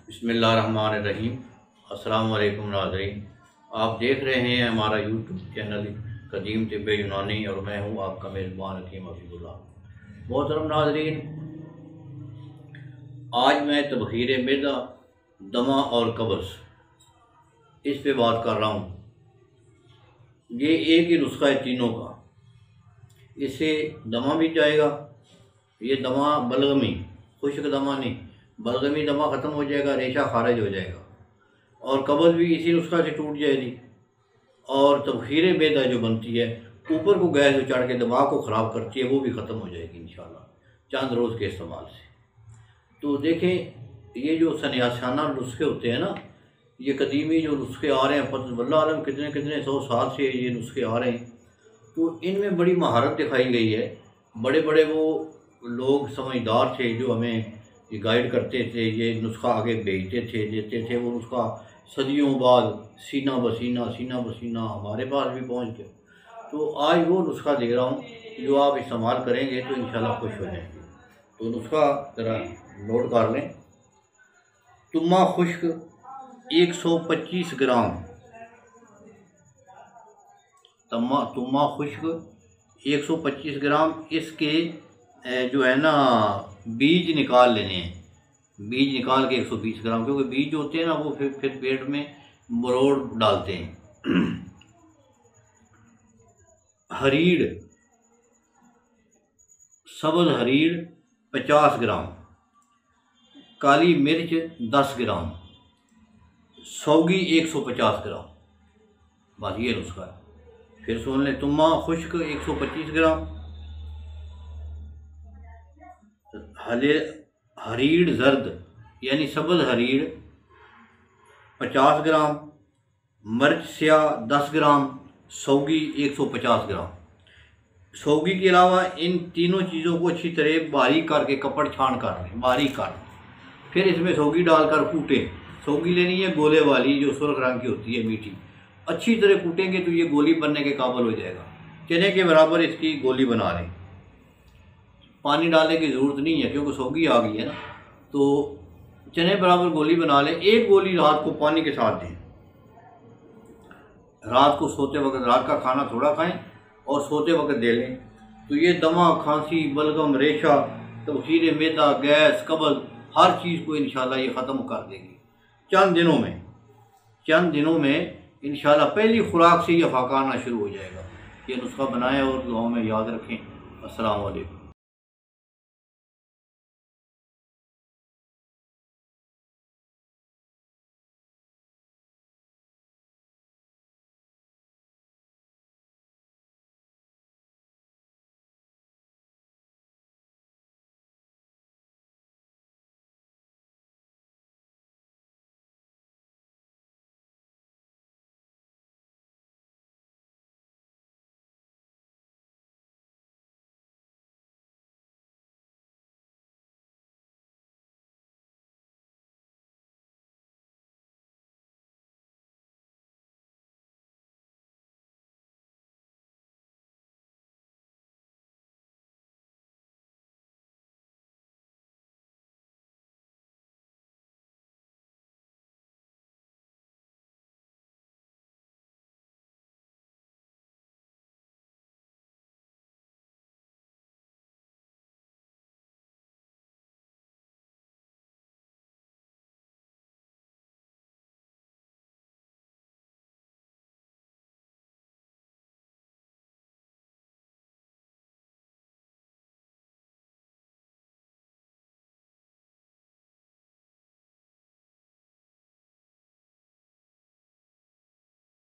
बिस्मिल्लाहिर्रहमानिर्रहीम। अस्सलाम वालेकुम नाज़रीन, आप देख रहे हैं हमारा यूट्यूब चैनल कदीम तिब्बे यूनानी और मैं हूं आपका मेज़बान हकीम हफीज़ुल्लाह। मोहतरम नाज़रीन, आज मैं तबखीर मैदा, दमा और कब्ज़ इस पे बात कर रहा हूँ। ये एक ही नुस्खा है तीनों का। इससे दमा भी जाएगा, ये दमा बलगमी, खुश्क दमा नहीं, बलगमी दमा ख़त्म हो जाएगा, रेशा खारिज हो जाएगा और कब्ज़ भी इसी नुस्खा से टूट जाएगी। और तबखीर मैदा जो बनती है, ऊपर को गैस जो चढ़ के दिमाग को ख़राब करती है, वो भी ख़त्म हो जाएगी इंशाअल्लाह चंद रोज़ के इस्तेमाल से। तो देखें, ये जो सन्यासाना नुस्खे होते हैं ना, ये कदीमी जो नुस्खे आ रहे हैं, वल्लाह आलम कितने कितने 100 साल से ये नुस्खे आ रहे हैं, तो इनमें बड़ी महारत दिखाई गई है। बड़े बड़े वो लोग समझदार थे जो हमें ये गाइड करते थे, ये नुस्खा आगे भेजते थे, देते थे। वो नुस्खा सदियों बाद सीना बसीना हमारे पास भी पहुंच गया। तो आज वो नुस्खा दे रहा हूँ जो आप इस्तेमाल करेंगे तो इंशाल्लाह खुश हो जाएंगे। तो नुस्खा ज़रा नोट कर लें। तुम्मा खुश्क 125 ग्राम, तुम्मा खुश्क 125 ग्राम। इसके जो है ना बीज निकाल लेने हैं। बीज निकाल के 120 ग्राम, क्योंकि बीज जो होते हैं ना वो फिर पेट में मरोड़ डालते हैं। हरीड़, सब्ज़ हरीड़ 50 ग्राम, काली मिर्च 10 ग्राम, सौगी 150 ग्राम। बस ये नुस्खा है। फिर सुन लें, तुम्मा खुश्क 125 ग्राम, हरीड़ जर्द यानी सब्ज़ हरीड़ 50 ग्राम, मिर्च स्याह 10 ग्राम, सौगी 150 ग्राम। सौगी के अलावा इन तीनों चीज़ों को अच्छी तरह बारीक करके कपड़ छान कर लें, बारीक कर। फिर इसमें सौगी डालकर कूटें। सौगी लेनी है गोले वाली, जो सुर्ख रंग की होती है, मीठी। अच्छी तरह कूटेंगे तो ये गोली बनने के काबिल हो जाएगा। चने के बराबर इसकी गोली बना लें। पानी डालने की ज़रूरत नहीं है क्योंकि सौगी आ गई है ना। तो चने बराबर गोली बना लें। एक गोली रात को पानी के साथ दें। रात को सोते वक्त, रात का खाना थोड़ा खाएं और सोते वक्त दे लें। तो ये दमा, खांसी, बलगम, रेशा, तबखीर मैदा, गैस, कब्ज़, हर चीज़ को इंशाल्लाह ये ख़त्म कर देगी चंद दिनों में इंशाल्लाह। पहली खुराक से ये फाका आना शुरू हो जाएगा। ये नुस्खा बनाएं और दुआओं में याद रखें। अस्सलाम वालेकुम।